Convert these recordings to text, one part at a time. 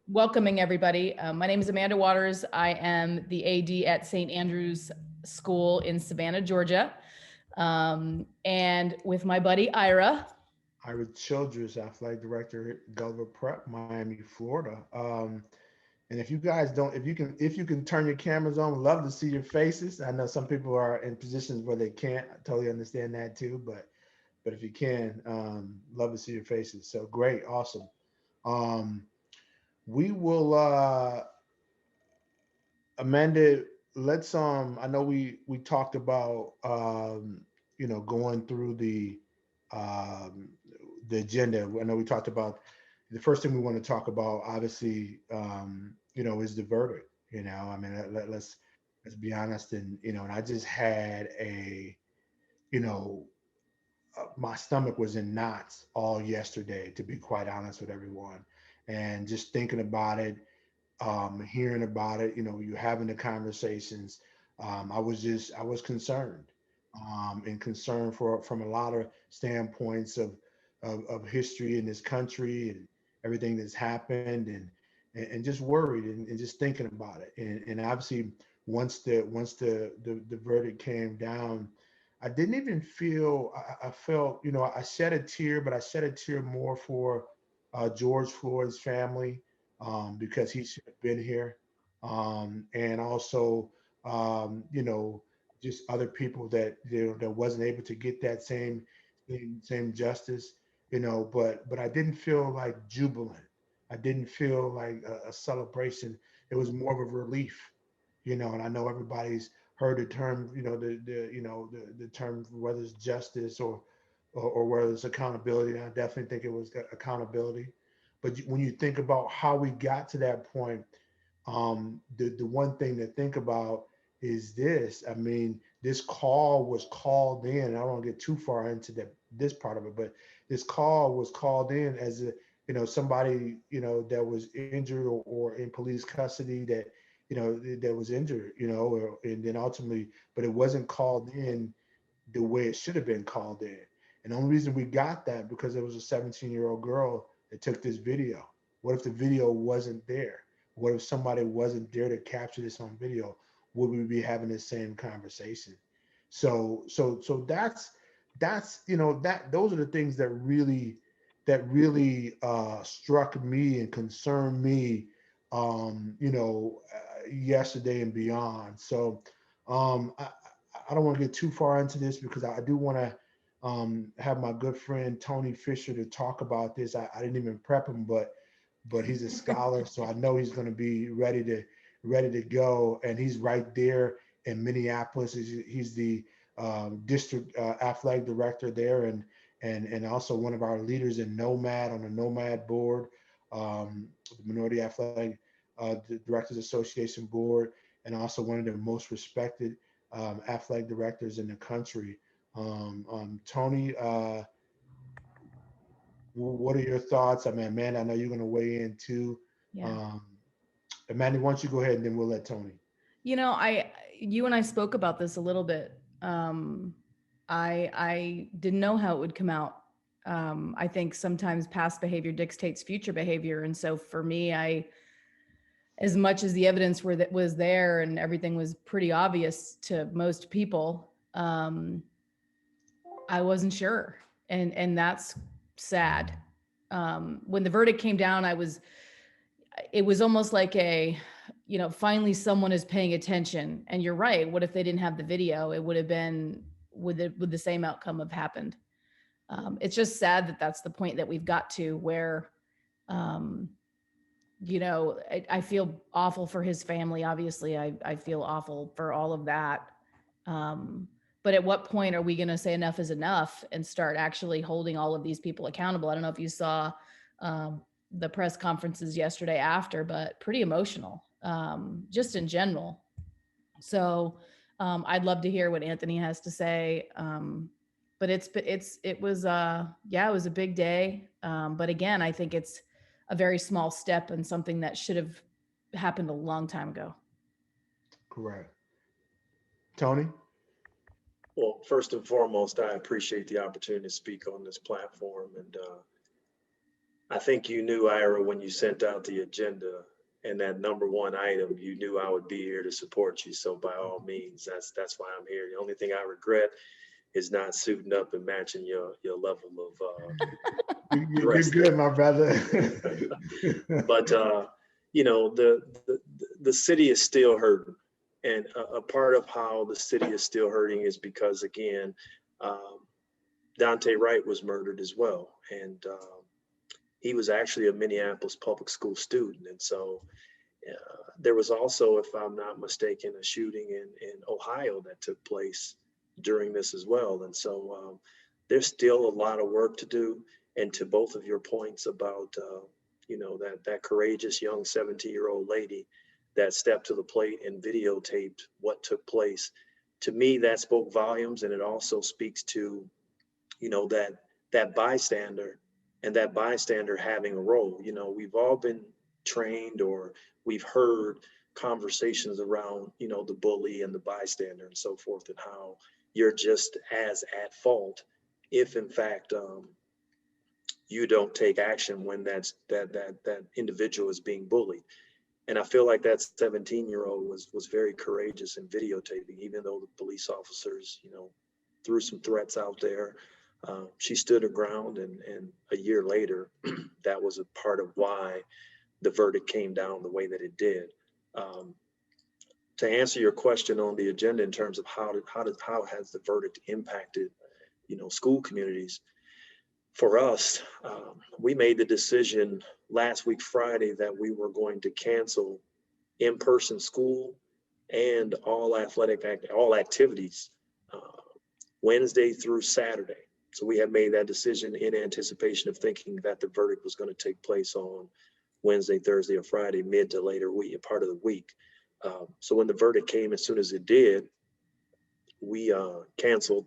welcoming everybody. My name is Amanda Waters. I am the AD at St. Andrew's School in Savannah, Georgia. And with my buddy Ira. Ira Childress, athletic director at Gulliver Prep, Miami, Florida. And if you guys don't, if you can turn your cameras on, love to see your faces. I know some people are in positions where they can't. I totally understand that too. But if you can, love to see your faces. So great, awesome. Um, we will Amanda, let's I know we talked about going through um the agenda. I know we talked about the first thing we want to talk about, obviously, is the verdict. I mean, let's be honest, and I just had you know, my stomach was in knots all yesterday, to be quite honest with everyone, and just thinking about it, hearing about it, you having the conversations. I was concerned, and concerned from a lot of standpoints of history in this country and everything that's happened, and just worried, and just thinking about it. And obviously, once the verdict came down, I didn't even feel. I felt, I shed a tear, but I shed a tear more for George Floyd's family, because he should have been here, and also, just other people that that wasn't able to get that same justice, but I didn't feel like jubilant. I didn't feel like a celebration. It was more of a relief, and I know everybody's heard the term, the term, whether it's justice or whether it's accountability. And I definitely think it was accountability. But when you think about how we got to that point, the one thing to think about is this. I mean, this call was called in. I don't want to get too far into this part of it, but this call was called in as somebody, that was injured, or in police custody, that was injured, and then ultimately, but it wasn't called in the way it should have been called in. And the only reason we got that, because there was a 17-year-old girl that took this video. What if the video wasn't there? What if somebody wasn't there to capture this on video? Would we be having the same conversation? So that's that those are the things that really struck me and concerned me, yesterday and beyond. So I don't want to get too far into this, because I do want to have my good friend Tony Fisher to talk about this. I didn't even prep him, but he's a scholar, so I know he's going to be ready to go, and he's right there in Minneapolis. He's the district athletic director there, and also one of our leaders in Nomad, on the Nomad board, the Minority Athletic Directors Association board, and also one of the most respected athletic directors in the country. Tony, what are your thoughts? I mean, Amanda, I know you're going to weigh in too. Yeah. Um, Amanda, why don't you go ahead, and then we'll let Tony. You and I spoke about this a little bit. I didn't know how it would come out. I think sometimes past behavior dictates future behavior. And so for me, as much as the evidence that was there and everything was pretty obvious to most people, I wasn't sure. And that's sad. When the verdict came down, it was almost like finally someone is paying attention. And you're right. What if they didn't have the video? It would have been, would the same outcome have happened? It's just sad that that's the point that we've got to, where, um, I feel awful for his family. Obviously, I feel awful for all of that. Um, but at what point are we going to say enough is enough and start actually holding all of these people accountable? I don't know if you saw um, the press conferences yesterday after, but pretty emotional, just in general. So I'd love to hear what Anthony has to say. But it was yeah, it was a big day. But again, I think it's a very small step and something that should have happened a long time ago. Correct. Tony? Well, first and foremost, I appreciate the opportunity to speak on this platform. And I think you knew, Ira, when you sent out the agenda and that number one item, you knew I would be here to support you. So by all means, that's why I'm here. The only thing I regret is not suiting up and matching your level of You're dress good, there. my brother. But you know, the city is still hurting, and a part of how the city is still hurting is because, again, um, Dante Wright was murdered as well, and he was actually a Minneapolis public school student, and so there was also, if I'm not mistaken, a shooting in Ohio that took place during this as well. And so there's still a lot of work to do. And to both of your points about, you know, that courageous young 17-year-old lady that stepped to the plate and videotaped what took place, to me, that spoke volumes. And it also speaks to, you know, that bystander and that bystander having a role. You know, we've all been trained or we've heard conversations around, you know, the bully and the bystander and so forth, and how you're just as at fault if in fact you don't take action when that individual is being bullied. And I feel like that 17-year-old was very courageous in videotaping, even though the police officers, you know, threw some threats out there. She stood her ground, and a year later, that was a part of why the verdict came down the way that it did. Um, to answer your question on the agenda in terms of how has the verdict impacted, you know, school communities, for us, we made the decision last week Friday that we were going to cancel in-person school and all activities uh, Wednesday through Saturday. So we have made that decision in anticipation of thinking that the verdict was going to take place on Wednesday, Thursday, or Friday, mid to later week, part of the week. So when the verdict came, as soon as it did, we canceled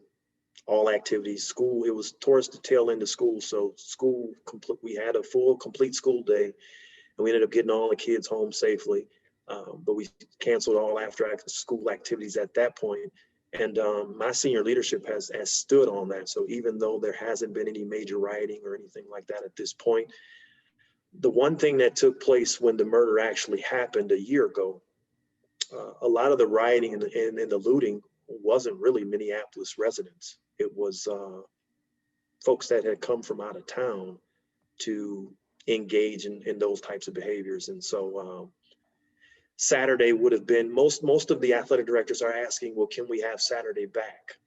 all activities. School, it was towards the tail end of school, so school complete. We had a full, complete school day, and we ended up getting all the kids home safely. But we canceled all after school activities at that point. And my senior leadership has stood on that. So even though there hasn't been any major rioting or anything like that at this point, the one thing that took place when the murder actually happened a year ago, a lot of the rioting and the looting wasn't really Minneapolis residents. It was folks that had come from out of town to engage in those types of behaviors. And so Saturday would have been, most of the athletic directors are asking, well, can we have Saturday back?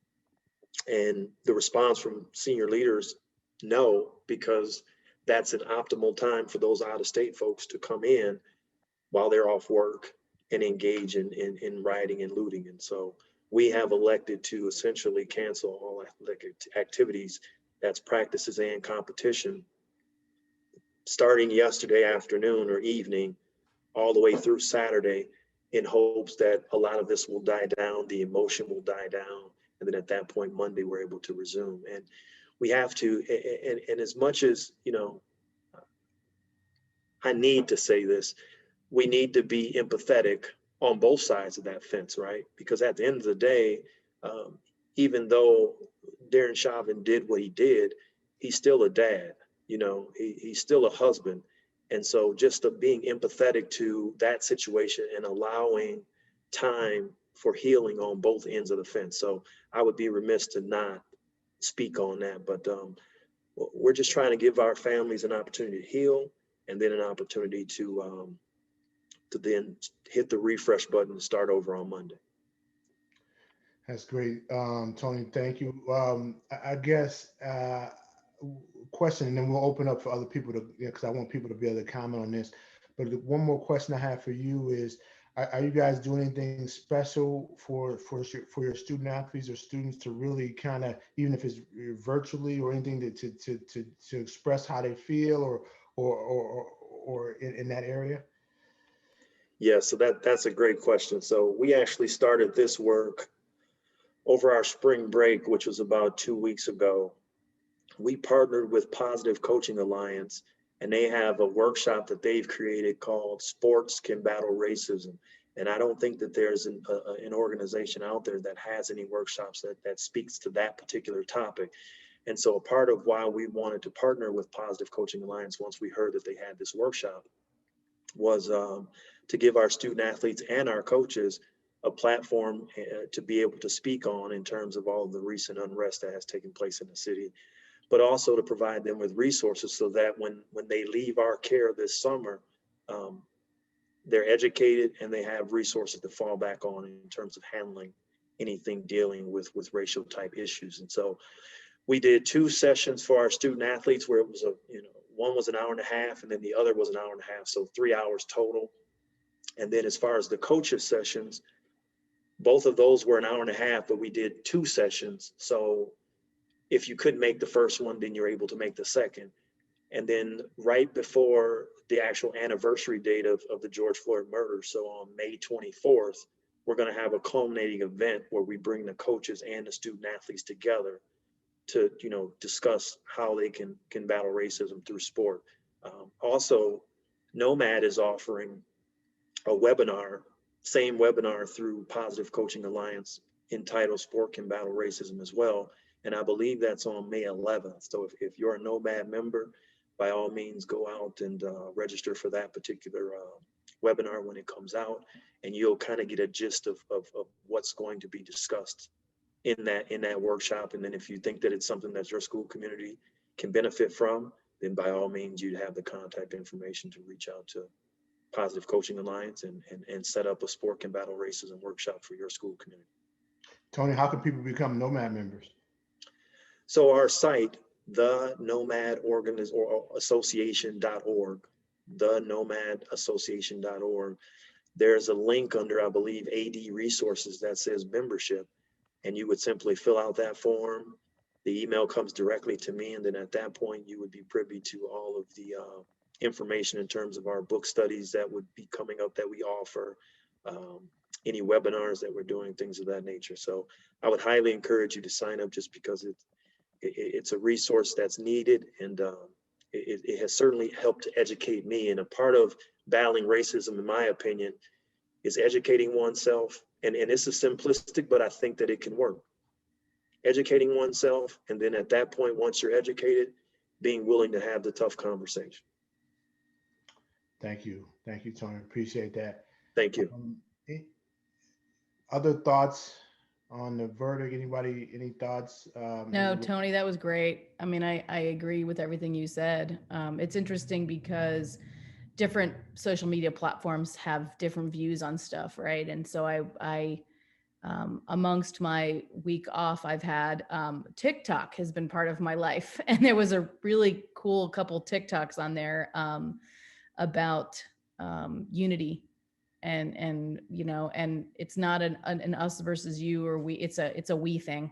And the response from senior leaders, no, because that's an optimal time for those out of state folks to come in while they're off work and engage in rioting and looting. And so we have elected to essentially cancel all athletic activities, that's practices and competition, starting yesterday afternoon or evening all the way through Saturday, in hopes that a lot of this will die down, the emotion will die down, and then at that point, Monday, we're able to resume. And we have to, and as much as, you know, I need to say this, we need to be empathetic on both sides of that fence, right? Because at the end of the day, um, even though Darren Chauvin did what he did, he's still a dad, you know, he's still a husband. And so just being empathetic to that situation and allowing time for healing on both ends of the fence. So I would be remiss to not speak on that, but we're just trying to give our families an opportunity to heal, and then an opportunity to then hit the refresh button and start over on Monday. That's great, Tony. Thank you. I guess question, and then we'll open up for other people to, because I want people to be able to comment on this. But one more question I have for you is: are you guys doing anything special for your student athletes or students to really kind of, even if it's virtually or anything, to express how they feel or in that area? Yeah, so that's a great question. So we actually started this work over our spring break, which was about 2 weeks ago. We partnered with Positive Coaching Alliance, and they have a workshop that they've created called Sports Can Battle Racism. And I don't think that there's an organization out there that has any workshops that speaks to that particular topic. And so a part of why we wanted to partner with Positive Coaching Alliance once we heard that they had this workshop was to give our student athletes and our coaches a platform to be able to speak on in terms of all of the recent unrest that has taken place in the city, but also to provide them with resources so that when they leave our care this summer, they're educated and they have resources to fall back on in terms of handling anything dealing with racial type issues. And so we did 2 sessions for our student athletes where it was one was an hour and a half and then the other was an hour and a half, so 3 hours total. And then as far as the coaches sessions, both of those were an hour and a half, but we did 2 sessions. So if you couldn't make the first one, then you're able to make the second. And then right before the actual anniversary date of the George Floyd murder, so on May 24th, we're going to have a culminating event where we bring the coaches and the student athletes together to discuss how they can battle racism through sport. Also, Nomad is offering a webinar, same webinar through Positive Coaching Alliance, entitled Sport Can Battle Racism as well. And I believe that's on May 11th. So if you're a Nomad member, by all means, go out and register for that particular webinar when it comes out, and you'll kind of get a gist of what's going to be discussed in that workshop. And then if you think that it's something that your school community can benefit from, then by all means, you'd have the contact information to reach out to Positive Coaching Alliance and set up a Sport Can Battle Racism workshop for your school community. Tony, how can people become Nomad members? So our site, the Nomad Association.org, the Nomad Association.org, there's a link under, I believe, AD resources that says membership, and you would simply fill out that form. The email comes directly to me, and then at that point, you would be privy to all of the information in terms of our book studies that would be coming up that we offer, any webinars that we're doing, things of that nature. So I would highly encourage you to sign up, just because it's a resource that's needed, and it has certainly helped to educate me. And a part of battling racism, in my opinion, is educating oneself. And this is simplistic, but I think that it can work. Educating oneself, and then at that point, once you're educated, being willing to have the tough conversation. Thank you, Tony. Appreciate that. Thank you. Other thoughts on the verdict? Anybody? Any thoughts? No, Tony, that was great. I mean, I agree with everything you said. It's interesting because different social media platforms have different views on stuff, right? And so I amongst my week off I've had, TikTok has been part of my life, and there was a really cool couple TikToks on there about unity, and and it's not an us versus you or we, it's a we thing.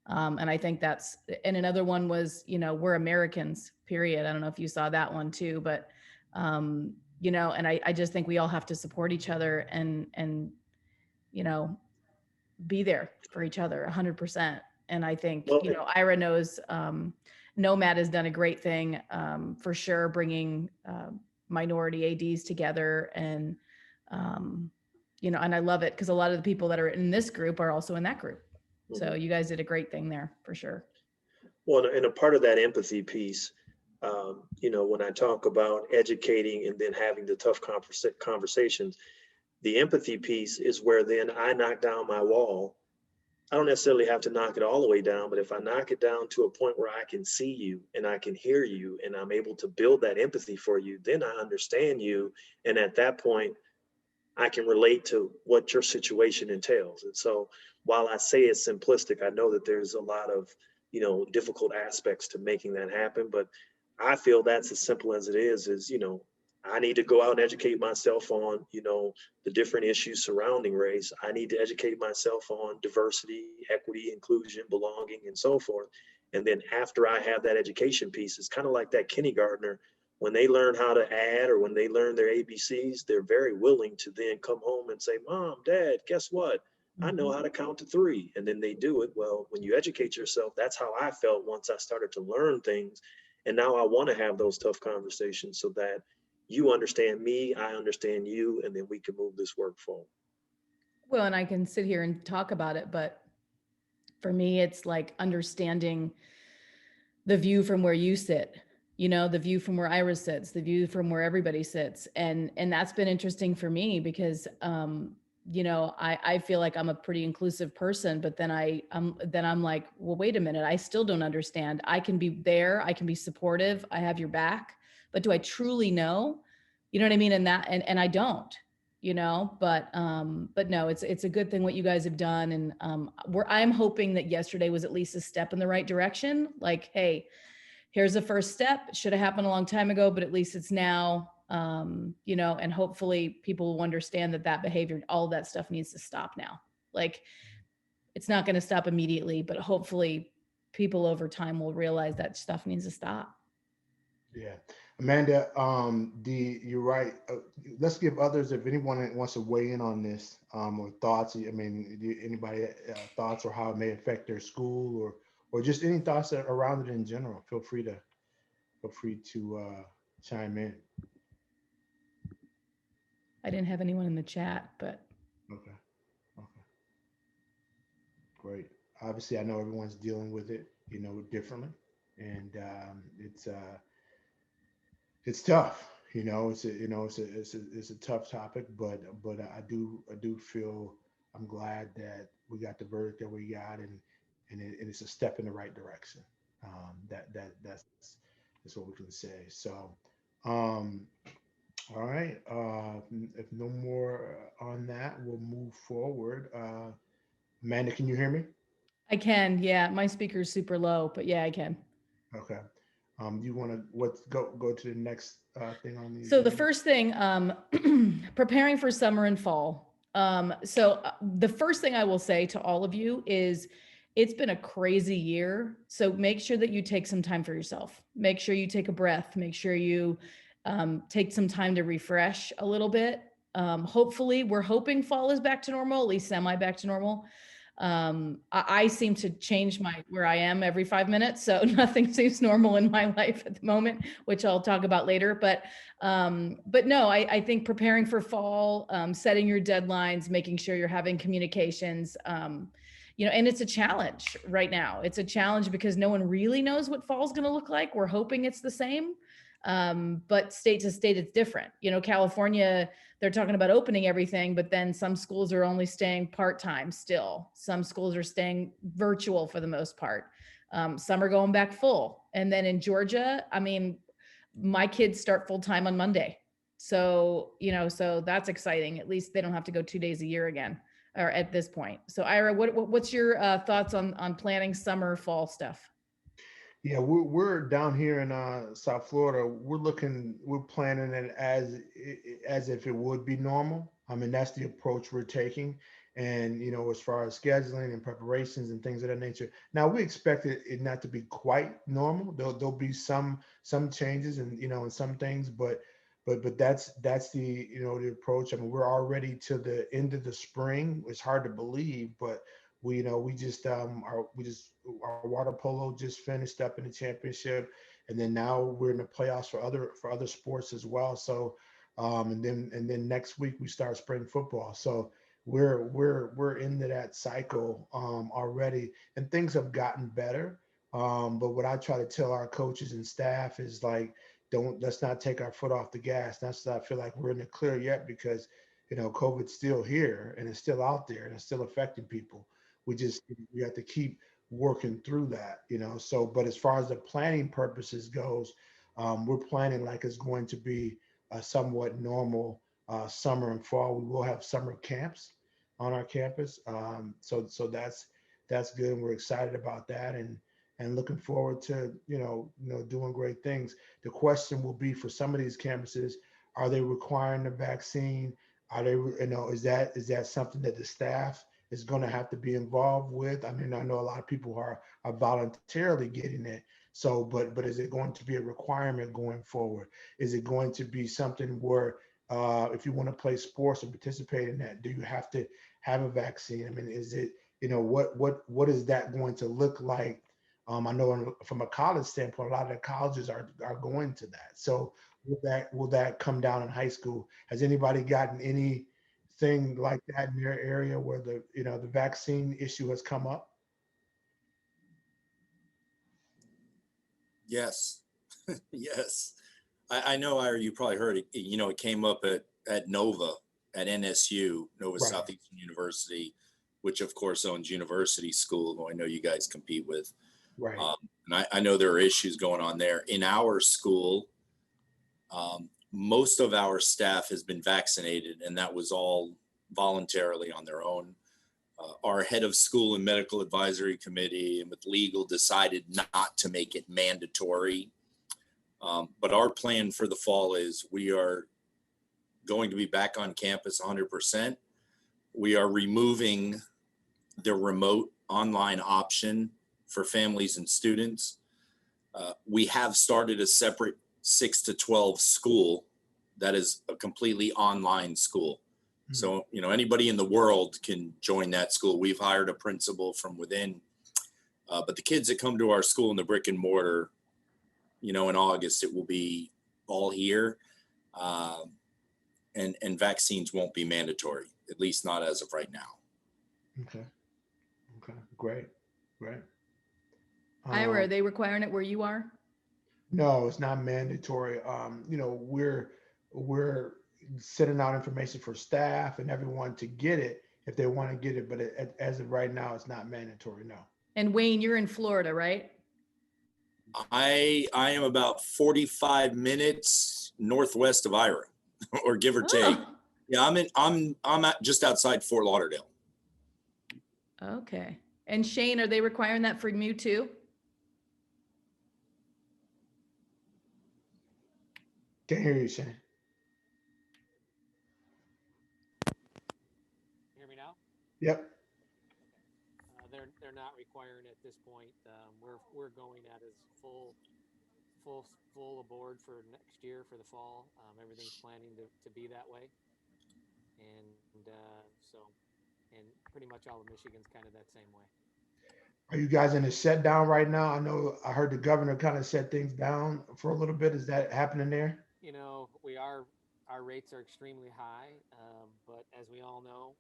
And I think that's, and another one was, we're Americans, period. I don't know if you saw that one too, but and I just think we all have to support each other and be there for each other 100%. And I think, Ira knows, Nomad has done a great thing, for sure, bringing minority ADs together. And, and I love it because a lot of the people that are in this group are also in that group. Mm-hmm. So you guys did a great thing there, for sure. Well, and a part of that empathy piece, when I talk about educating and then having the tough conversations, the empathy piece is where then I knock down my wall. I don't necessarily have to knock it all the way down, but if I knock it down to a point where I can see you and I can hear you and I'm able to build that empathy for you, then I understand you. And at that point, I can relate to what your situation entails. And so while I say it's simplistic, I know that there's a lot of, difficult aspects to making that happen. But I feel that's as simple as it is, I need to go out and educate myself on, the different issues surrounding race. I need to educate myself on diversity, equity, inclusion, belonging, and so forth. And then after I have that education piece, it's kind of like that kindergartner. When they learn how to add or when they learn their ABCs, they're very willing to then come home and say, Mom, Dad, guess what? I know how to count to 3. And then they do it. Well, when you educate yourself, that's how I felt once I started to learn things. And now I want to have those tough conversations so that you understand me, I understand you, and then we can move this work forward. Well, and I can sit here and talk about it, but for me, it's like understanding the view from where you sit, the view from where Ira sits, the view from where everybody sits. And that's been interesting for me because, I feel like I'm a pretty inclusive person, but then I'm like, well, wait a minute, I still don't understand. I can be there, I can be supportive, I have your back, but do I truly know? You know what I mean? And I don't, but no, it's a good thing what you guys have done. And I'm hoping that yesterday was at least a step in the right direction. Like, hey, here's the first step. It should have happened a long time ago, but at least it's now. And hopefully people will understand that behavior, all of that stuff needs to stop now. Like, it's not going to stop immediately, but hopefully people over time will realize that stuff needs to stop. Yeah, Amanda, you're right. Let's give others, if anyone wants to weigh in on this, or thoughts. I mean, anybody thoughts or how it may affect their school, or just any thoughts around it in general. Feel free to chime in. I didn't have anyone in the chat, but Okay, okay, great. Obviously, I know everyone's dealing with it, differently, and it's tough. It's a tough topic, but I do feel I'm glad that we got the verdict that we got, and it's a step in the right direction. That's what we can say. So, um, all right. If no more on that, we'll move forward. Amanda, can you hear me? I can. Yeah, my speaker's super low, but yeah, I can. Okay. You want to go to the next thing on the So the agenda? first thing, preparing for summer and fall. The first thing I will say to all of you is it's been a crazy year. So make sure that you take some time for yourself. Make sure you take a breath. Make sure you take some time to refresh a little bit. Hopefully, we're hoping fall is back to normal, at least semi back to normal. I seem to change where I am every 5 minutes, so nothing seems normal in my life at the moment, which I'll talk about later. But no, I think preparing for fall, setting your deadlines, making sure you're having communications, and it's a challenge right now. It's a challenge because no one really knows what fall is going to look like. We're hoping it's the same, but state to state, it's different. California, they're talking about opening everything, but then some schools are only staying part-time still. Some schools are staying virtual for the most part. Some are going back full. And then in Georgia, I mean, my kids start full-time on Monday. So, so that's exciting. At least they don't have to go 2 days a year again, or at this point. So Ira, what's your thoughts on planning summer, fall stuff? Yeah, we're down here in South Florida. We're planning it as if it would be normal. I mean, that's the approach we're taking. And as far as scheduling and preparations and things of that nature. Now we expect it not to be quite normal. There'll be some changes and in some things, but that's the approach. I mean, we're already to the end of the spring. It's hard to believe, but our water polo just finished up in the championship, and then now we're in the playoffs for other sports as well. So, and then next week we start spring football. So we're into that cycle already, and things have gotten better. But what I try to tell our coaches and staff is like, let's not take our foot off the gas. That's not feel like we're in the clear yet because COVID's still here and it's still out there and it's still affecting people. We have to keep working through that. So, but as far as the planning purposes goes, we're planning like it's going to be a somewhat normal summer and fall. We will have summer camps on our campus. So that's good. And we're excited about that and looking forward to, doing great things. The question will be for some of these campuses, are they requiring the vaccine? Are they, is that something that the staff is going to have to be involved with? I mean, I know a lot of people are voluntarily getting it. So, but is it going to be a requirement going forward? Is it going to be something where if you want to play sports or participate in that, do you have to have a vaccine? I mean, is it, what is that going to look like? I know from a college standpoint, a lot of the colleges are going to that. So will that come down in high school? Has anybody gotten anything like that in their area where the vaccine issue has come up? Yes. Yes. I know, Ira, you probably heard it. You know, it came up at Nova, at NSU, Nova Right. Southeastern University, which of course owns University School, who I know you guys compete with. Right. And I know there are issues going on there. In our school, most of our staff has been vaccinated, and that was all voluntarily on their own. Our head of school and medical advisory committee and with legal decided not to make it mandatory. But our plan for the fall is we are going to be back on campus 100%. We are removing the remote online option for families and students. We have started a separate 6 to 12 school that is a completely online school. So, you know, anybody in the world can join that school. We've hired a principal from within, but the kids that come to our school in the brick and mortar, you know, in August, it will be all here. And vaccines won't be mandatory, at least not as of right now. Okay. Great. Ira, are they requiring it where you are? No, it's not mandatory. You know, we're sending out information for staff and everyone to get it if they want to get it, but as of right now, it's not mandatory. No. And Wayne, you're in Florida, right? I am about 45 minutes northwest of Ira, or give or take. Oh, Yeah, I'm at just outside Fort Lauderdale. okay. And Shane, are they requiring that for you too? Can't hear you, Shane. Hear me now? Yep. They're not requiring at this point. We're going at as full aboard for next year for the fall. Everything's planning to be that way, and and pretty much all of Michigan's kind of that same way. Are you guys in a shutdown right now? I know I heard the governor kind of shut things down for a little bit. Is that happening there? You know, our rates are extremely high, but as we all know,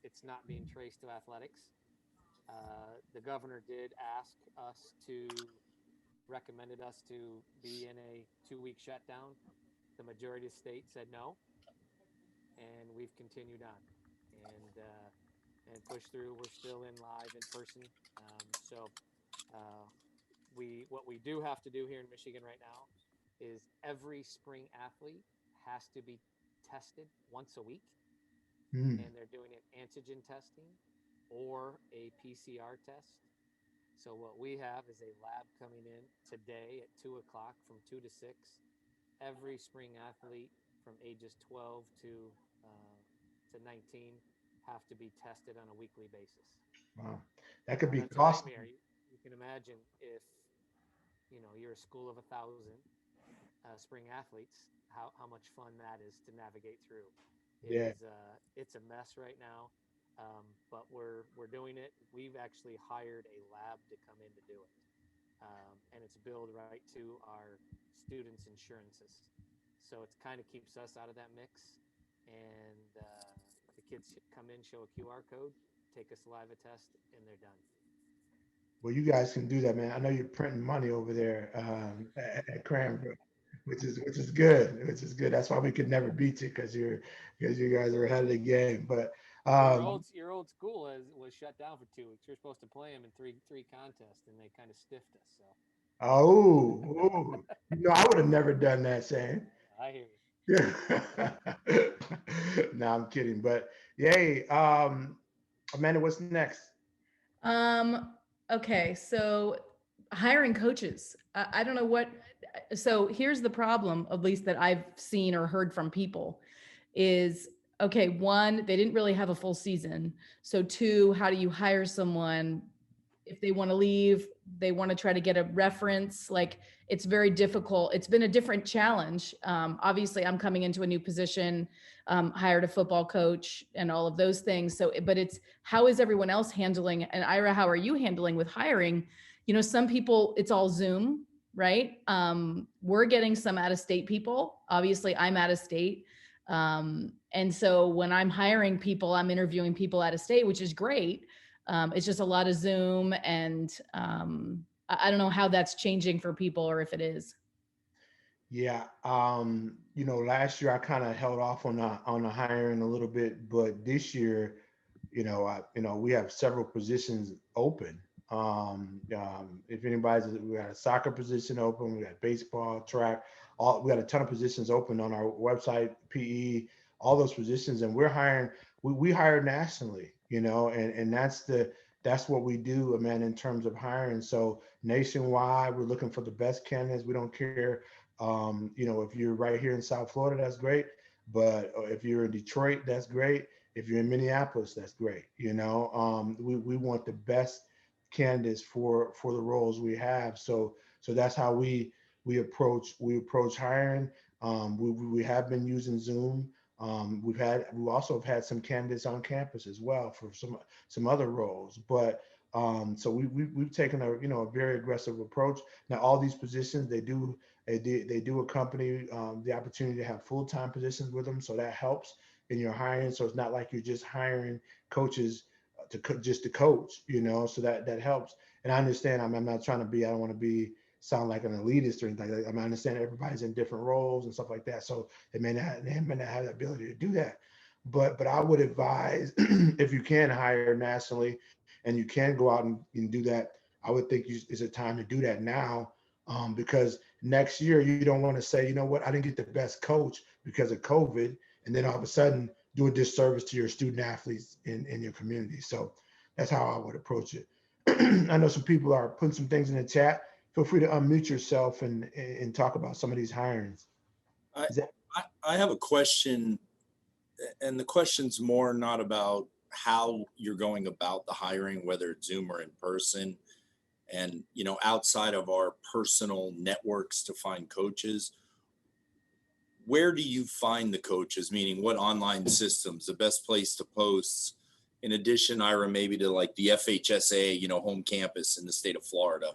it's not being traced to athletics. The governor did recommended us to be in a 2-week shutdown. The majority of states said no, and we've continued on and pushed through. We're still in live in person. What we do have to do here in Michigan right now is every spring athlete has to be tested once a week, and they're doing an antigen testing or a PCR test. So what we have is a lab coming in today at 2 o'clock from 2 to 6. Every spring athlete from ages 12 to 19 have to be tested on a weekly basis. Wow, that could be That's costly. a nightmare. You can imagine if you're a school of 1,000 spring athletes, how much fun that is to navigate through. It's a mess right now. But we're doing it. We've actually hired a lab to come in to do it. And it's billed right to our students' insurances. So it kind of keeps us out of that mix. And the kids come in, show a QR code, take a saliva test, and they're done. Well, you guys can do that, man. I know you're printing money over there at Cranbrook, which is good. That's why we could never beat you because you guys are ahead of the game. But your old school was shut down for 2 weeks. You're supposed to play them in three contests, and they kind of stiffed us. So. I would have never done that, Shane. I hear you. No, I'm kidding. But yay, Amanda, what's next? Okay, so hiring coaches. I don't know what. So here's the problem, at least that I've seen or heard from people, is okay. 1, they didn't really have a full season. So 2, how do you hire someone if they want to leave? They want to try to get a reference. Like, it's very difficult. It's been a different challenge. Obviously, I'm coming into a new position, hired a football coach and all of those things. So, but it's, how is everyone else handling? And Ira, how are you handling with hiring? Some people, it's all Zoom, right? We're getting some out-of-state people. Obviously, I'm out of state. And so when I'm hiring people, I'm interviewing people out of state, which is great. It's just a lot of Zoom, and I don't know how that's changing for people or if it is. Yeah, last year I kind of held off on the hiring a little bit, but this year, we have several positions open. If we got a soccer position open, we got baseball, track, we got a ton of positions open on our website, PE, all those positions, and we're hiring. We hire nationally, and that's what we do, man, in terms of hiring. So nationwide, we're looking for the best candidates. We don't care. If you're right here in South Florida, that's great. But if you're in Detroit, that's great. If you're in Minneapolis, that's great. We want the best candidates for the roles we have. So that's how we approach hiring. We have been using Zoom. We also have had some candidates on campus as well for some other roles. But so we've taken a very aggressive approach. Now all these positions they do accompany the opportunity to have full-time positions with them, so that helps in your hiring. So it's not like you're just hiring coaches just to coach, so that helps. And I understand. I'm not trying to be. I don't want to sound like an elitist or anything like that. I understand everybody's in different roles and stuff like that, so they may not have the ability to do that. But I would advise if you can hire nationally and you can go out and do that, I would think it's a time to do that now, because next year you don't want to say, you know what, I didn't get the best coach because of COVID, and then all of a sudden do a disservice to your student athletes in your community. So that's how I would approach it. I know some people are putting some things in the chat. Feel free to unmute yourself and talk about some of these hirings. I have a question, and the question's more not about how you're going about the hiring, whether it's Zoom or in person. And, outside of our personal networks to find coaches, where do you find the coaches? Meaning what online systems, the best place to post? In addition, Ira, maybe to like the FHSA, home campus in the state of Florida.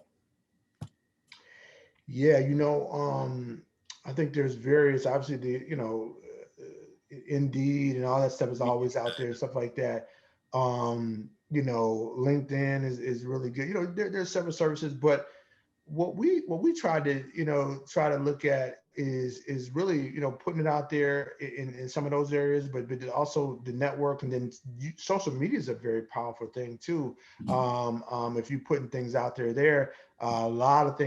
Yeah, I think there's various, obviously Indeed and all that stuff is always out there, stuff like that. LinkedIn is really good. There's several services, but what we try to look at is really, putting it out there in some of those areas, but also the network, and then social media is a very powerful thing too. If you're putting things out there, a lot of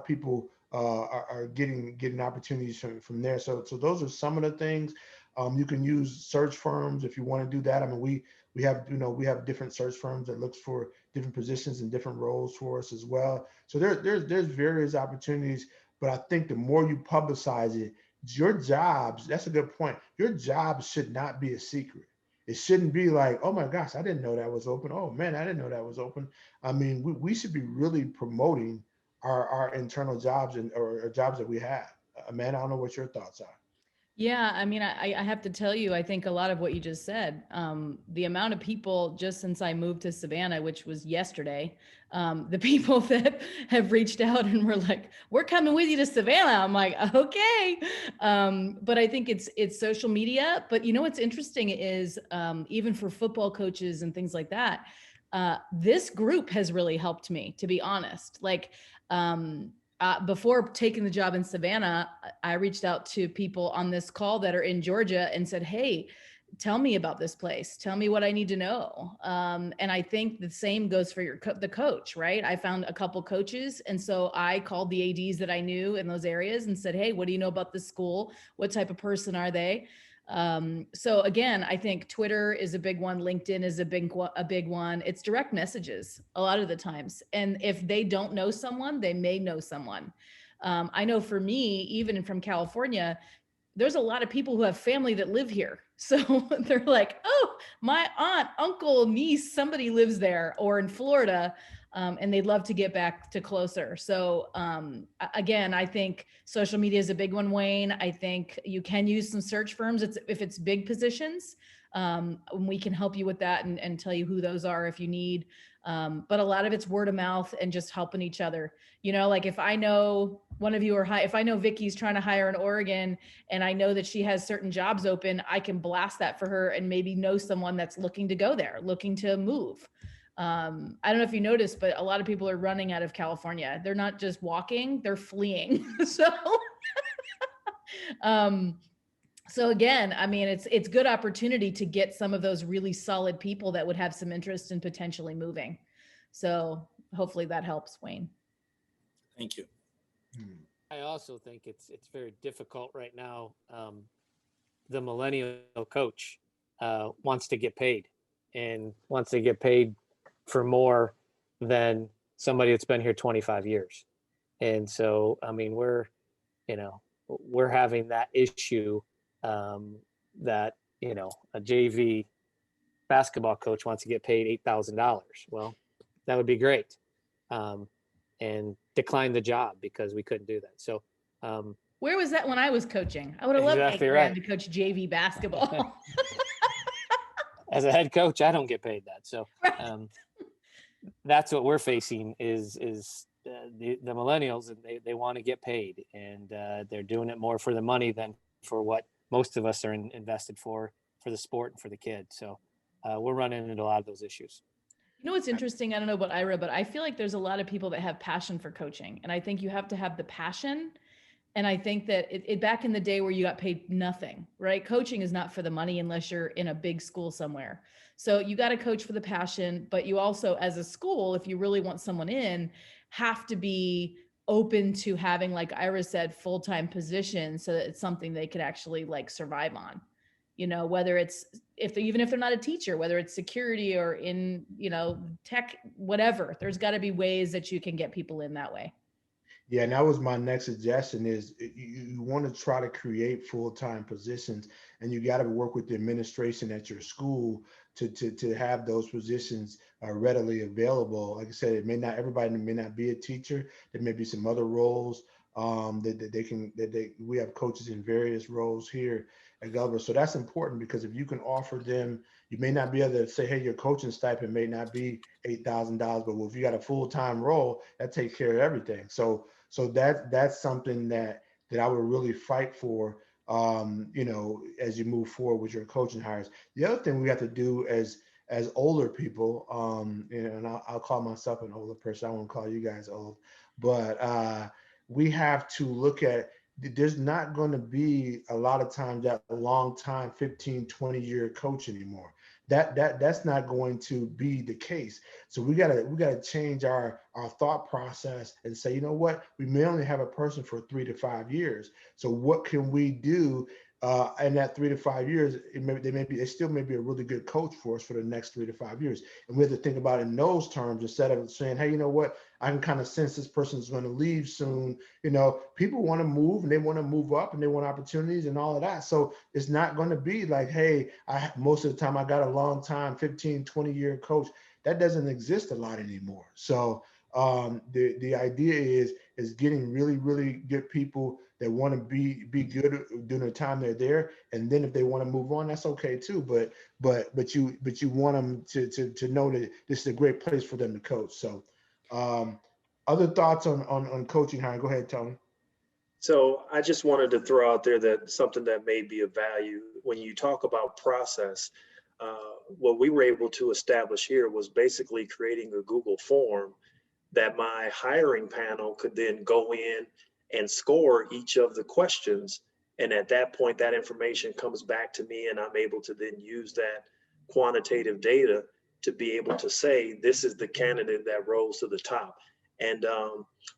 people are getting opportunities from there. So those are some of the things. You can use search firms if you want to do that. I mean, we have different search firms that looks for different positions and different roles for us as well. So there's various opportunities, but I think the more you publicize it, your jobs, that's a good point. Your jobs should not be a secret. It shouldn't be like, oh my gosh, I didn't know that was open. Oh man, I didn't know that was open. I mean, we should be really promoting our internal jobs or jobs that we have. Amanda, I don't know what your thoughts are. Yeah, I mean, I have to tell you, I think a lot of what you just said, the amount of people just since I moved to Savannah, which was yesterday, the people that have reached out and were like, we're coming with you to Savannah. I'm like, okay. But I think it's social media. But what's interesting is even for football coaches and things like that, this group has really helped me, to be honest. Like, before taking the job in Savannah, I reached out to people on this call that are in Georgia and said, hey, tell me about this place. Tell me what I need to know. And I think the same goes for the coach, right? I found a couple coaches. And so I called the ADs that I knew in those areas and said, hey, what do you know about this school? What type of person are they? So again, I think Twitter is a big one. LinkedIn is a big one. It's direct messages a lot of the times. And if they don't know someone, they may know someone. I know for me, even from California, there's a lot of people who have family that live here. So they're like, oh, my aunt, uncle, niece, somebody lives there or in Florida. And they'd love to get back to closer. So again, I think social media is a big one, Wayne. I think you can use some search firms if it's big positions. We can help you with that and tell you who those are if you need. But a lot of it's word of mouth and just helping each other. Like if I know one of you if I know Vicky's trying to hire in Oregon and I know that she has certain jobs open, I can blast that for her and maybe know someone that's looking to go there, looking to move. I don't know if you noticed, but a lot of people are running out of California. They're not just walking, they're fleeing. Um, so again, I mean, it's good opportunity to get some of those really solid people that would have some interest in potentially moving. So hopefully that helps, Wayne. Thank you. I also think it's very difficult right now. The millennial coach wants to get paid and wants to get paid for more than somebody that's been here 25 years. And so, I mean, we're having that issue that, a JV basketball coach wants to get paid $8,000. Well, that would be great. And decline the job because we couldn't do that. So, where was that when I was coaching? I would have loved Exactly $8,000 right. to coach JV basketball. as a head coach, I don't get paid that. So, that's what we're facing is the millennials, and they want to get paid, and they're doing it more for the money than for what most of us are invested for the sport and for the kids. So we're running into a lot of those issues. You know what's interesting? I don't know about Ira, but I feel like there's a lot of people that have passion for coaching. And I think you have to have the passion. And I think that it back in the day where you got paid nothing, right? Coaching is not for the money unless you're in a big school somewhere. So you got to coach for the passion, but you also, as a school, if you really want someone in, have to be open to having, like Ira said, full-time positions so that it's something they could actually like survive on. Whether it's even if they're not a teacher, whether it's security or in, tech, whatever, there's got to be ways that you can get people in that way. Yeah, and that was my next suggestion is you want to try to create full-time positions, and you got to work with the administration at your school to have those positions readily available. Like I said, everybody may not be a teacher. There may be some other roles we have coaches in various roles here at Gulliver. So that's important because if you can offer them, you may not be able to say, hey, your coaching stipend may not be $8,000, but if you got a full-time role, that takes care of everything. So that's something that I would really fight for, as you move forward with your coaching hires. The other thing we have to do as older people, and I'll call myself an older person. I won't call you guys old, but we have to look at, there's not going to be a lot of times that long time, 15, 20-year coach anymore. That's not going to be the case. So we gotta change our thought process and say, you know what, we may only have a person for 3 to 5 years. So what can we do in that 3 to 5 years? They still may be a really good coach for us for the next 3 to 5 years. And we have to think about it in those terms instead of saying, hey, you know what, I can kind of sense this person's going to leave soon. People want to move and they want to move up and they want opportunities and all of that. So it's not going to be like, hey, most of the time I got a long time, 15, 20-year coach. That doesn't exist a lot anymore. So the idea is getting really, really good people that want to be good during the time they're there, and then if they want to move on, that's okay too. But you want them to know that this is a great place for them to coach. So, other thoughts on coaching hiring? Go ahead, Tony. So I just wanted to throw out there that something that may be of value when you talk about process. What we were able to establish here was basically creating a Google form that my hiring panel could then go in and score each of the questions. And at that point, that information comes back to me, and I'm able to then use that quantitative data to be able to say, this is the candidate that rose to the top. And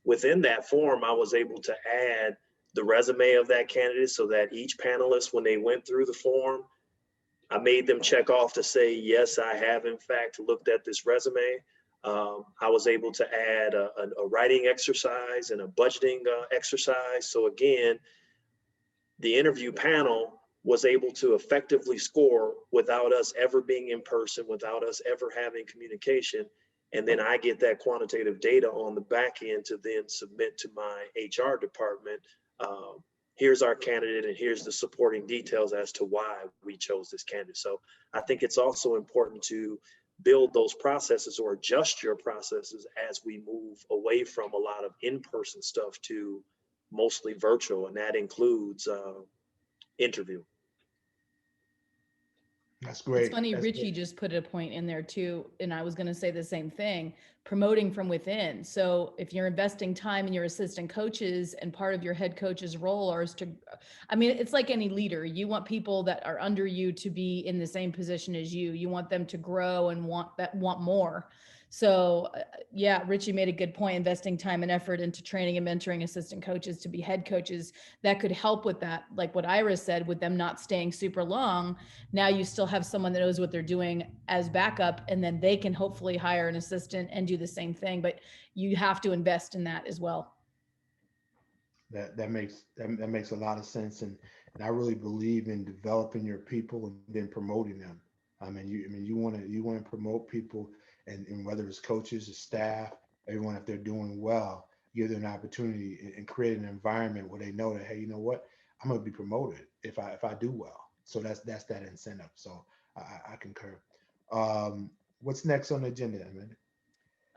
within that form, I was able to add the resume of that candidate so that each panelist, when they went through the form, I made them check off to say, yes, I have in fact looked at this resume. I was able to add a writing exercise and a budgeting exercise. So again, the interview panel was able to effectively score without us ever being in person, without us ever having communication. And then I get that quantitative data on the back end to then submit to my HR department. Here's our candidate, and here's the supporting details as to why we chose this candidate. So I think it's also important to build those processes or adjust your processes as we move away from a lot of in-person stuff to mostly virtual, and that includes interview. That's It's great. funny, That's Richie great. just put a point in there too, and I was going to say the same thing, promoting from within. So if you're investing time in your assistant coaches and part of your head coach's role is to, I mean, it's like any leader. You want people that are under you to be in the same position as you. You want them to grow and want more. So yeah, Richie made a good point, investing time and effort into training and mentoring assistant coaches to be head coaches. That could help with that. Like what Ira said, with them not staying super long. Now you still have someone that knows what they're doing as backup, and then they can hopefully hire an assistant and do the same thing. But you have to invest in that as well. That makes a lot of sense, and I really believe in developing your people and then promoting them. You want to promote people, and whether it's coaches, or staff, everyone, if they're doing well, give them an opportunity and create an environment where they know that, hey, you know what, I'm going to be promoted if I do well. So that's that incentive. So I concur. What's next on the agenda,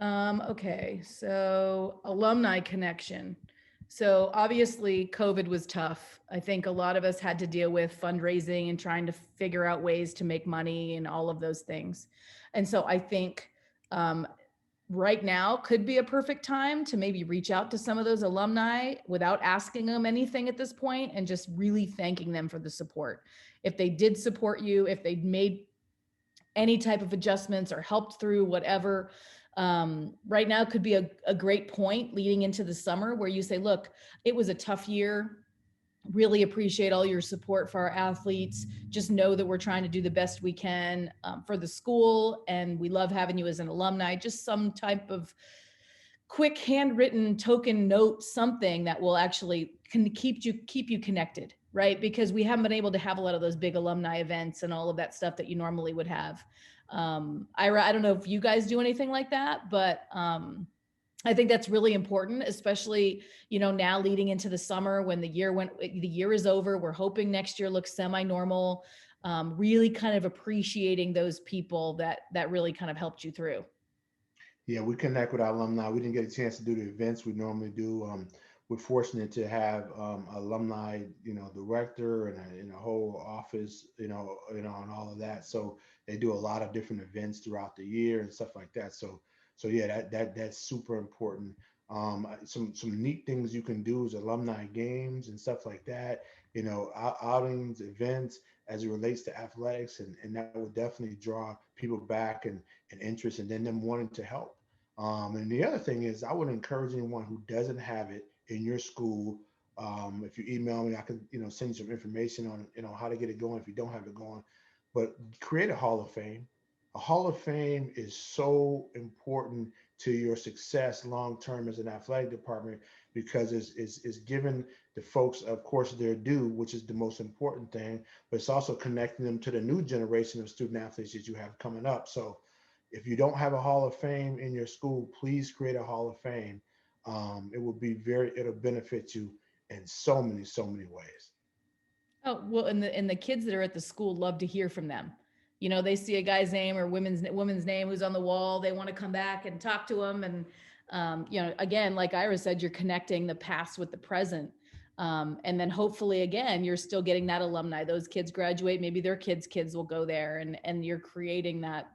Amanda? Okay, so alumni connection. So obviously COVID was tough. I think a lot of us had to deal with fundraising and trying to figure out ways to make money and all of those things. And so I think um, right now could be a perfect time to maybe reach out to some of those alumni without asking them anything at this point and just really thanking them for the support. If they did support you, if they made any type of adjustments or helped through whatever, right now could be a great point leading into the summer where you say, look, it was a tough year. Really appreciate all your support for our athletes. Just know that we're trying to do the best we can for the school, and we love having you as an alumni. Just some type of quick handwritten token note, something that will actually can keep you connected, right? Because we haven't been able to have a lot of those big alumni events and all of that stuff that you normally would have. Ira, I don't know if you guys do anything like that, but I think that's really important, especially, now leading into the summer when the year is over. We're hoping next year looks semi-normal. Really kind of appreciating those people that really kind of helped you through. Yeah, we connect with our alumni. We didn't get a chance to do the events we normally do. We're fortunate to have alumni, director and a whole office, and all of that. So they do a lot of different events throughout the year and stuff like that. So yeah, that's super important. Some neat things you can do is alumni games and stuff like that. Outings, events as it relates to athletics, and that will definitely draw people back and interest, and then them wanting to help. And the other thing is, I would encourage anyone who doesn't have it in your school. If you email me, I can send you some information on how to get it going if you don't have it going. But create a Hall of Fame. A Hall of Fame is so important to your success long term as an athletic department because it's given the folks, of course, their due, which is the most important thing, but it's also connecting them to the new generation of student athletes that you have coming up. So if you don't have a Hall of Fame in your school, please create a Hall of Fame. It'll benefit you in so many ways. Oh, well, and the kids that are at the school love to hear from them. They see a guy's name or woman's name who's on the wall. They want to come back and talk to them. And again, like Ira said, you're connecting the past with the present. And then hopefully, again, you're still getting that alumni. Those kids graduate, maybe their kids will go there, and you're creating that.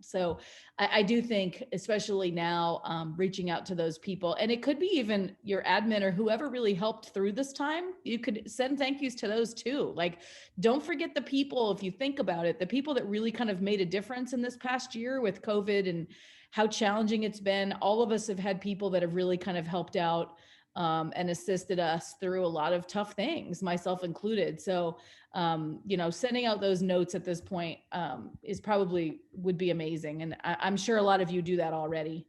So I do think, especially now, reaching out to those people, and it could be even your admin or whoever really helped through this time. You could send thank yous to those too. Like, don't forget the people, if you think about it, the people that really kind of made a difference in this past year with COVID and how challenging it's been. All of us have had people that have really kind of helped out and assisted us through a lot of tough things, myself included. So, sending out those notes at this point is probably would be amazing. And I'm sure a lot of you do that already.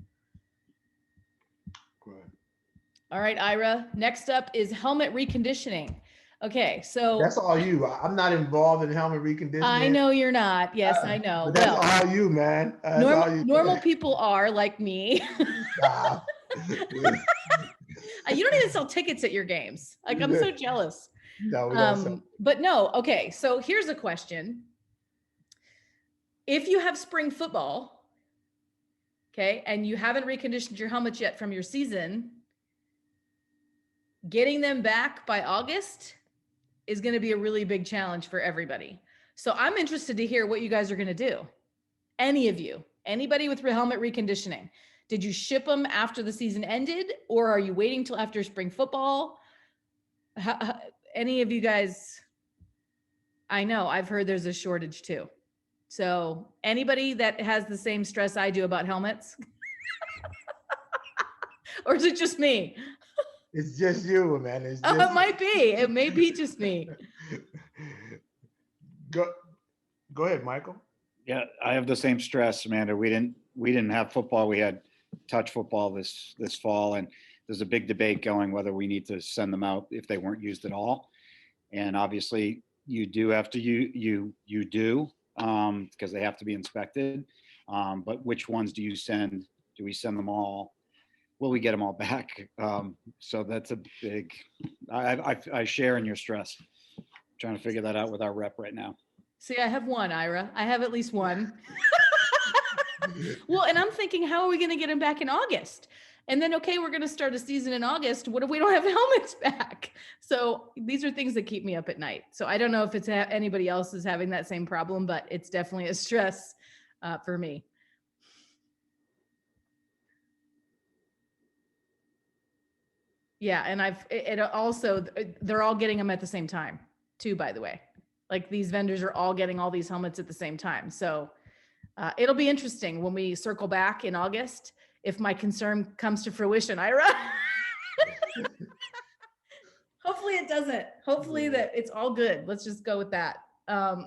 Good. All right, Ira, next up is helmet reconditioning. Okay, so That's all you. I'm not involved in helmet reconditioning. I know you're not. Yes, I know. But that's all you, man. That's all you. Normal people are like me. Stop. You don't even sell tickets at your games. Like, I'm so jealous. No, we don't sell. But no, okay. So here's a question. If you have spring football, okay, and you haven't reconditioned your helmets yet from your season, getting them back by August is going to be a really big challenge for everybody. So I'm interested to hear what you guys are going to do. Any of you, anybody with helmet reconditioning, did you ship them after the season ended, or are you waiting till after spring football? Any of you guys? I know I've heard there's a shortage too. So anybody that has the same stress I do about helmets, or is it just me? It's just you, man. It's Oh, just it might be. It may be just me. Go ahead, Michael. Yeah, I have the same stress, Amanda. We didn't have football. We had touch football this fall, and there's a big debate going whether we need to send them out if they weren't used at all. And obviously, you do have to you do because they have to be inspected. But which ones do you send? Do we send them all? Will we get them all back? So that's a big. I share in your stress. I'm trying to figure that out with our rep right now. See, I have one, Ira. I have at least one. Well, and I'm thinking, how are we going to get him back in August? And then, okay, we're going to start a season in August. What if we don't have helmets back? So these are things that keep me up at night. So I don't know if it's anybody else is having that same problem, but it's definitely a stress for me. Yeah, and it also, they're all getting them at the same time too, by the way. Like these vendors are all getting all these helmets at the same time. So it'll be interesting when we circle back in August, if my concern comes to fruition, Ira. Hopefully it doesn't. Hopefully that it's all good. Let's just go with that. All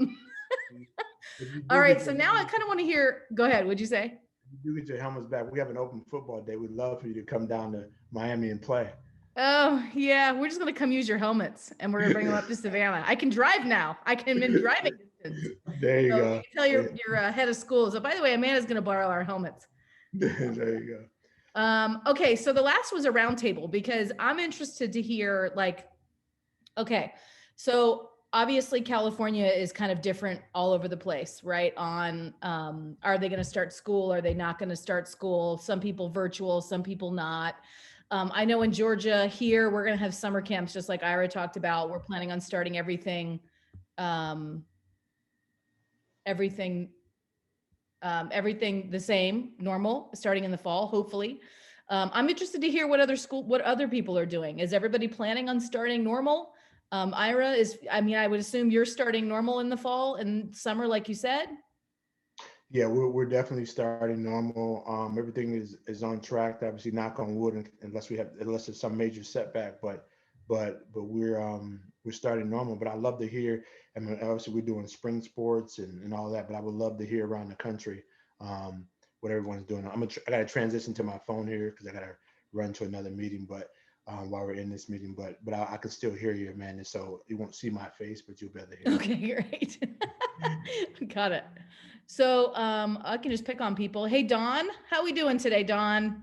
right. So now I kind of want to hear, go ahead. What'd you say? If you do get your helmets back, we have an open football day. We'd love for you to come down to Miami and play. Oh, yeah. We're just going to come use your helmets and we're going to bring them up to Savannah. I can drive now. I can in driving distance. There you go. You can tell your head of school. So by the way, Amanda's going to borrow our helmets. There you go. Okay. So the last was a roundtable because I'm interested to hear okay. So obviously California is kind of different all over the place, right? On, are they going to start school? Are they not going to start school? Some people virtual, some people not. I know in Georgia here, we're going to have summer camps, just like Ira talked about. We're planning on starting everything the same, normal, starting in the fall, hopefully. I'm interested to hear what other people are doing. Is everybody planning on starting normal? Ira I would assume you're starting normal in the fall and summer, like you said. Yeah, we're definitely starting normal. Everything is on track. Obviously, knock on wood, unless there's some major setback. But we're starting normal. But I love to hear. I mean, obviously we're doing spring sports and all that. But I would love to hear around the country what everyone's doing. I got to transition to my phone here because I got to run to another meeting. But while we're in this meeting, but I can still hear you, Amanda. So you won't see my face, but you'll be able to hear. Okay, great. Got it. So I can just pick on people. Hey, Don, how we doing today, Don?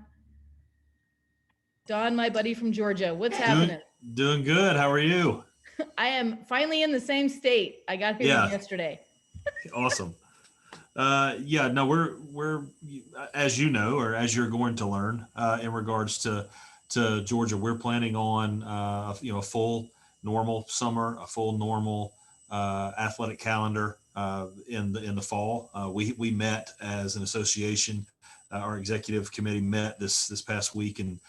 Don, my buddy from Georgia. What's happening? Doing good. How are you? I am finally in the same state. I got here yesterday. Awesome. No, we're as you know, or as you're going to learn in regards to Georgia, we're planning on a full normal summer, a full normal athletic calendar in the fall. We met as an association. Our executive committee met this past week, and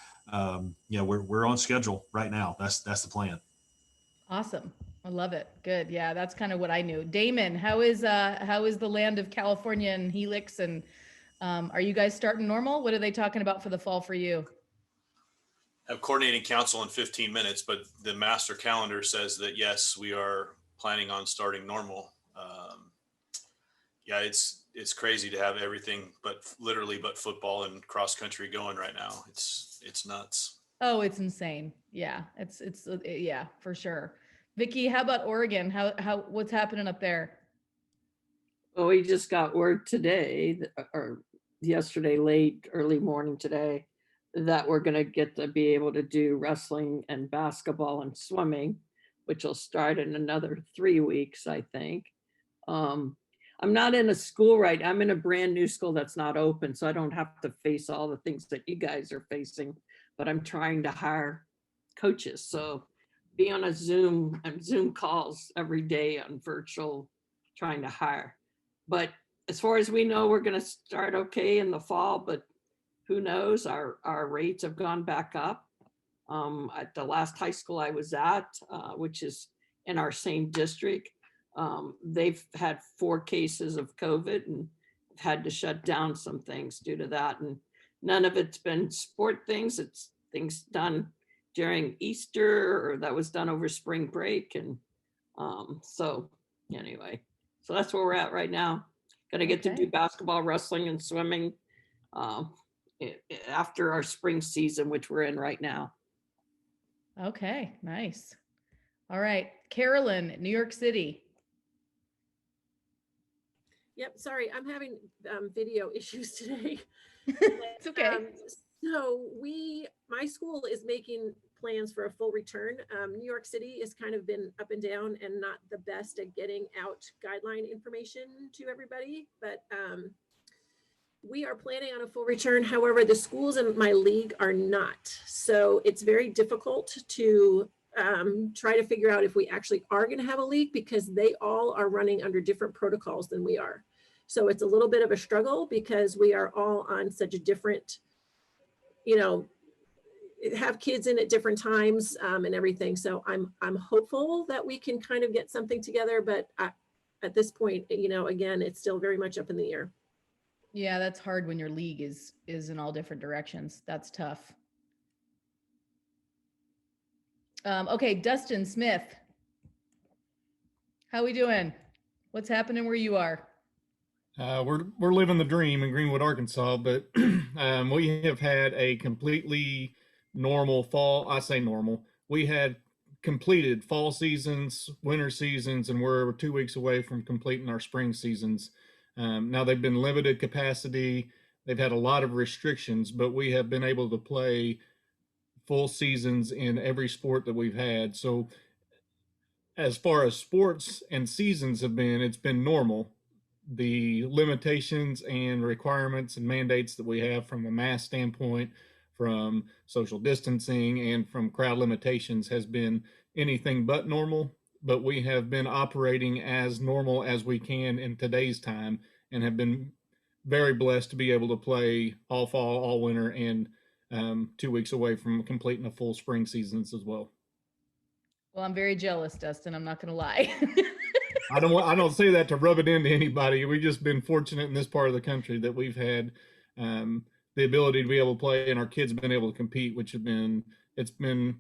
we're on schedule right now. That's the plan. Awesome. I love it. Good. Yeah, that's kind of what I knew. Damon, how is the land of California and Helix, and are you guys starting normal? What are they talking about for the fall for you? Have coordinating council in 15 minutes, but the master calendar says that yes, we are planning on starting normal. It's crazy to have everything but football and cross country going right now. It's nuts. Oh, it's insane. Yeah, it's yeah, for sure. Vicky, how about Oregon? What's happening up there? Well, we just got word today or yesterday, early morning today, that we're going to be able to do wrestling and basketball and swimming, which will start in another 3 weeks, I think. I'm not in a school I'm in a brand new school that's not open, so I don't have to face all the things that you guys are facing, but I'm trying to hire coaches. So be on a Zoom calls every day on virtual trying to hire. But as far as we know, we're going to start okay in the fall, but who knows? Our rates have gone back up. At the last high school I was at, which is in our same district, they've had 4 cases of COVID and had to shut down some things due to that. And none of it's been sport things. It's things done during Easter or that was done over spring break. And so anyway, so that's where we're at right now. Got to get to do basketball, wrestling, and swimming after our spring season, which we're in right now. Okay, nice. All right, Carolyn, New York City. Yep, sorry, I'm having video issues today. It's okay. So my school is making plans for a full return. New York City has kind of been up and down and not the best at getting out guideline information to everybody, but we are planning on a full return. However, the schools in my league are not. So it's very difficult to try to figure out if we actually are going to have a league because they all are running under different protocols than we are. So it's a little bit of a struggle because we are all on such a different, have kids in at different times and everything. So I'm hopeful that we can kind of get something together, but at this point, again, it's still very much up in the air. Yeah, that's hard when your league is in all different directions. That's tough. Okay, Dustin Smith. How we doing? What's happening where you are? We're living the dream in Greenwood, Arkansas, but we have had a completely normal fall. I say normal. We had completed fall seasons, winter seasons, and we're 2 weeks away from completing our spring seasons. Now they've been limited capacity. They've had a lot of restrictions, but we have been able to play full seasons in every sport that we've had. So as far as sports and seasons have been, it's been normal. The limitations and requirements and mandates that we have from a mask standpoint, from social distancing, and from crowd limitations has been anything but normal. But we have been operating as normal as we can in today's time and have been very blessed to be able to play all fall, all winter, and 2 weeks away from completing a full spring seasons as well. Well, I'm very jealous, Dustin. I'm not going to lie. I don't say that to rub it into anybody. We've just been fortunate in this part of the country that we've had the ability to be able to play, and our kids have been able to compete, which it's been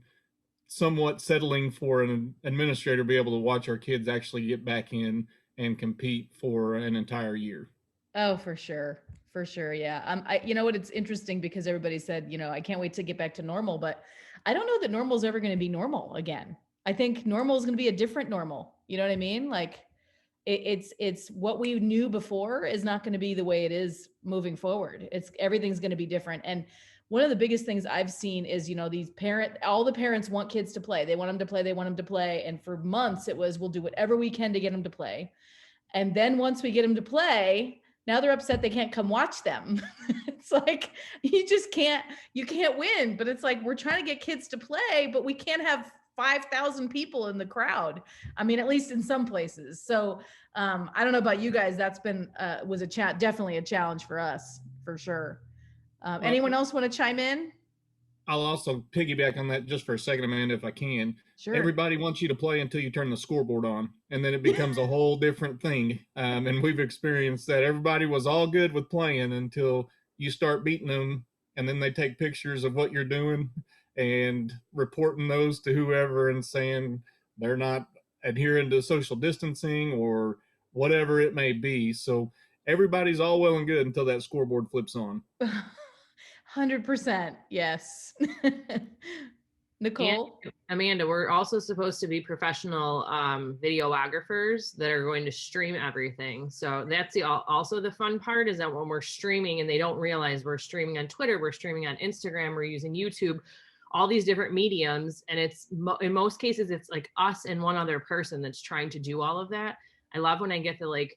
somewhat settling for an administrator to be able to watch our kids actually get back in and compete for an entire year. Oh, for sure. For sure. Yeah. You know what? It's interesting because everybody said, I can't wait to get back to normal, but I don't know that normal is ever going to be normal again. I think normal is going to be a different normal. You know what I mean? Like it's what we knew before is not going to be the way it is moving forward. Everything's going to be different. And one of the biggest things I've seen is, all the parents want kids to play. They want them to play. They want them to play. And for months it was, we'll do whatever we can to get them to play. And then once we get them to play, now they're upset they can't come watch them. It's like, you can't win, but it's like, we're trying to get kids to play, but we can't have 5,000 people in the crowd. I mean, at least in some places. So I don't know about you guys. That's been, definitely a challenge for us, for sure. Anyone else want to chime in? I'll also piggyback on that just for a second, Amanda, if I can. Sure. Everybody wants you to play until you turn the scoreboard on, and then it becomes a whole different thing. And we've experienced that. Everybody was all good with playing until you start beating them, and then they take pictures of what you're doing and reporting those to whoever and saying they're not adhering to social distancing or whatever it may be. So everybody's all well and good until that scoreboard flips on. 100%. Yes. Nicole? And Amanda, we're also supposed to be professional videographers that are going to stream everything. So that's also the fun part, is that when we're streaming and they don't realize we're streaming on Twitter, we're streaming on Instagram, we're using YouTube, all these different mediums. And it's in most cases, it's like us and one other person that's trying to do all of that. I love when I get the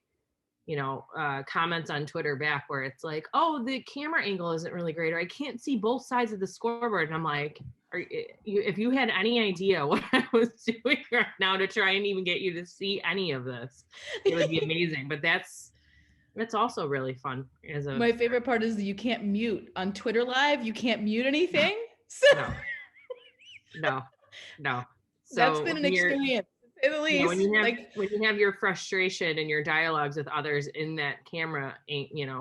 comments on Twitter back where it's like, oh, the camera angle isn't really great, or I can't see both sides of the scoreboard. And I'm like, if you had any idea what I was doing right now to try and even get you to see any of this, it would be amazing. But that's also really fun. My favorite part is that you can't mute on Twitter Live. You can't mute anything. So no. So that's been an experience, to say the least. Yeah, when you have your frustration and your dialogues with others in that camera,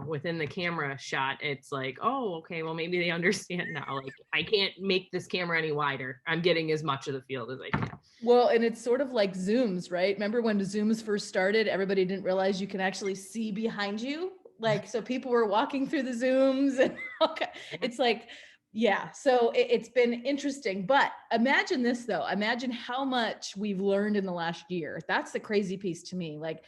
within the camera shot, it's like, oh, okay, well, maybe they understand now. Like, I can't make this camera any wider. I'm getting as much of the field as I can. Well, and it's sort of like Zooms, right? Remember when the Zooms first started, everybody didn't realize you can actually see behind you. Like, so people were walking through the Zooms and it's like, yeah, so it's been interesting. But imagine this, though. Imagine how much we've learned in the last year. That's the crazy piece to me. Like,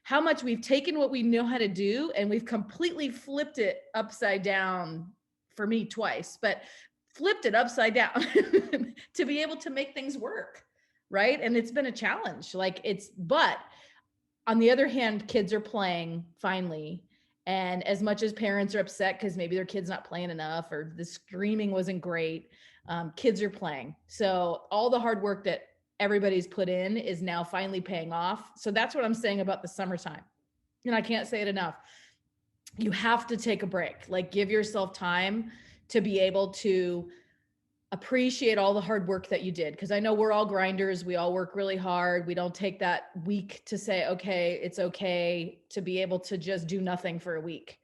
how much we've taken what we know how to do and we've completely flipped it upside down, for me twice, but flipped it upside down to be able to make things work, right? And it's been a challenge. But on the other hand, kids are playing finally. And as much as parents are upset because maybe their kid's not playing enough or the screaming wasn't great, kids are playing. So all the hard work that everybody's put in is now finally paying off. So that's what I'm saying about the summertime. And I can't say it enough. You have to take a break, like give yourself time to be able to appreciate all the hard work that you did. Because I know we're all grinders. We all work really hard. We don't take that week to say, okay, it's okay to be able to just do nothing for a week.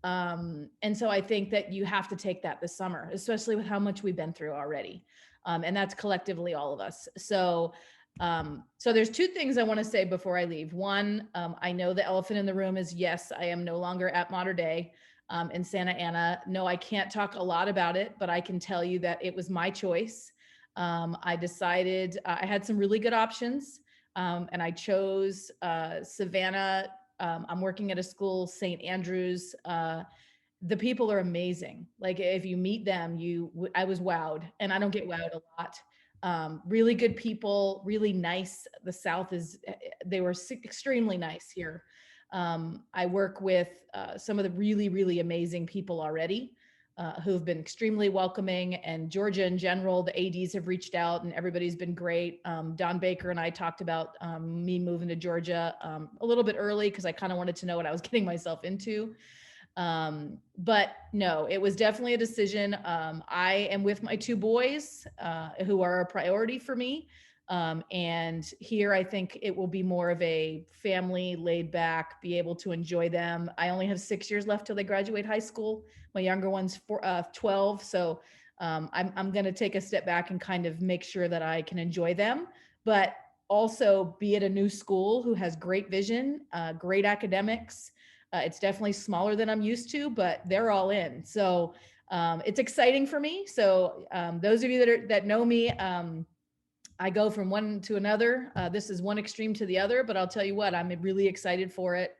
And so I think that you have to take that this summer, especially with how much we've been through already. And that's collectively all of us. So there's two things I want to say before I leave. One, I know the elephant in the room is, yes, I am no longer at Mater Dei in Santa Ana. No, I can't talk a lot about it, but I can tell you that it was my choice. I decided I had some really good options, and I chose Savannah. I'm working at a school, St. Andrews. The people are amazing. Like if you meet them, I was wowed, and I don't get wowed a lot. Really good people, really nice. The South they were extremely nice here. I work with some of the really, really amazing people already who've been extremely welcoming, and Georgia in general, the ADs have reached out and everybody's been great. Don Baker and I talked about me moving to Georgia a little bit early because I kind of wanted to know what I was getting myself into. But no, it was definitely a decision. I am with my two boys who are a priority for me. And here I think it will be more of a family, laid back, be able to enjoy them. I only have 6 years left till they graduate high school. My younger one's 12. So I'm going to take a step back and kind of make sure that I can enjoy them, but also be at a new school who has great vision, great academics. It's definitely smaller than I'm used to, but they're all in. So it's exciting for me. So those of you that know me, I go from one to another. This is one extreme to the other, but I'll tell you what, I'm really excited for it.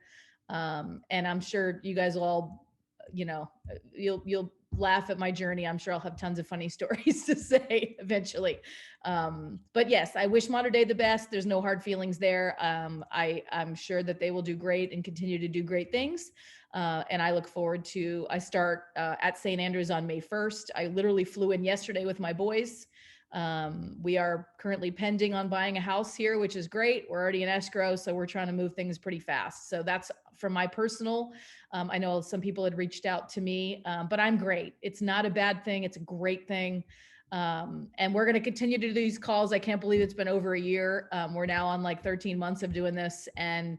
And I'm sure you guys will all, you'll laugh at my journey. I'm sure I'll have tons of funny stories to say eventually. But yes, I wish Mater Dei the best. There's no hard feelings there. I'm sure that they will do great and continue to do great things. And I look forward to, I start at St. Andrews on May 1st. I literally flew in yesterday with my boys. We are currently pending on buying a house here, which is great. We're already in escrow, so we're trying to move things pretty fast. So that's from my personal. I know some people had reached out to me, but I'm great. It's not a bad thing. It's a great thing. And we're going to continue to do these calls. I can't believe it's been over a year. We're now on like 13 months of doing this, and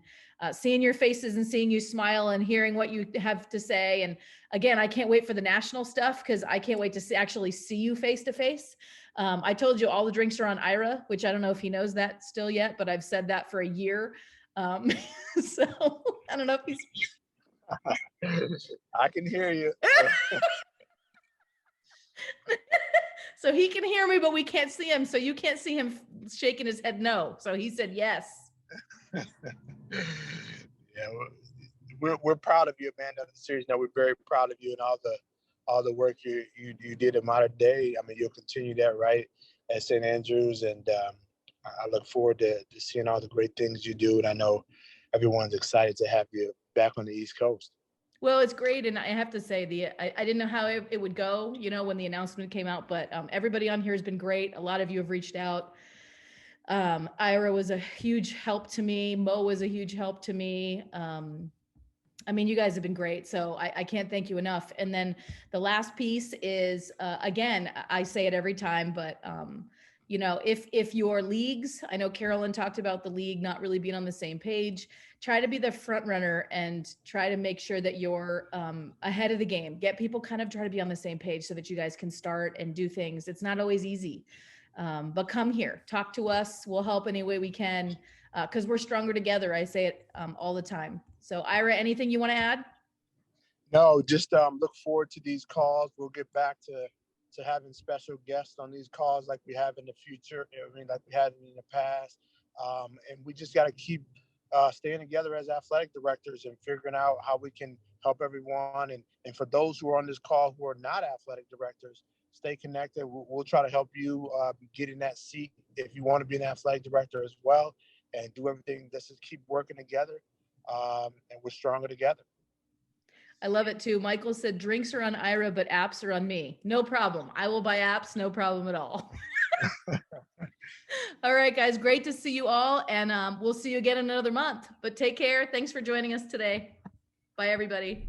seeing your faces and seeing you smile and hearing what you have to say. And again, I can't wait for the national stuff because I can't wait to actually see you face to face. I told you all the drinks are on Ira, which I don't know if he knows that still yet, but I've said that for a year. So I don't know if he's. I can hear you. So he can hear me, but we can't see him. So you can't see him shaking his head no. So he said yes. Yeah, we're proud of you, Amanda. Seriously, no, we're very proud of you and all the work you did at Mater Dei. I mean, you'll continue that right at St. Andrews, and I look forward to seeing all the great things you do. And I know everyone's excited to have you back on the East Coast. Well, it's great. And I have to say I didn't know how it would go, when the announcement came out, but everybody on here has been great. A lot of you have reached out. Ira was a huge help to me. Mo was a huge help to me. You guys have been great. So I can't thank you enough. And then the last piece is, again, I say it every time, but if your leagues, I know Carolyn talked about the league not really being on the same page, try to be the front runner and try to make sure that you're ahead of the game. Get people kind of try to be on the same page so that you guys can start and do things. It's not always easy, but come here, talk to us. We'll help any way we can because we're stronger together. I say it all the time. So Ira, anything you want to add? No, just look forward to these calls. We'll get back to having special guests on these calls like we have in the future. Like we had in the past. And we just got to keep staying together as athletic directors and figuring out how we can help everyone. And for those who are on this call who are not athletic directors, stay connected. We'll try to help you get in that seat if you want to be an athletic director as well, and do everything. Let's just keep working together, and we're stronger together. I love it too. Michael said drinks are on Ira, but apps are on me. No problem. I will buy apps. No problem at all. All right, guys. Great to see you all. And we'll see you again in another month. But take care. Thanks for joining us today. Bye, everybody.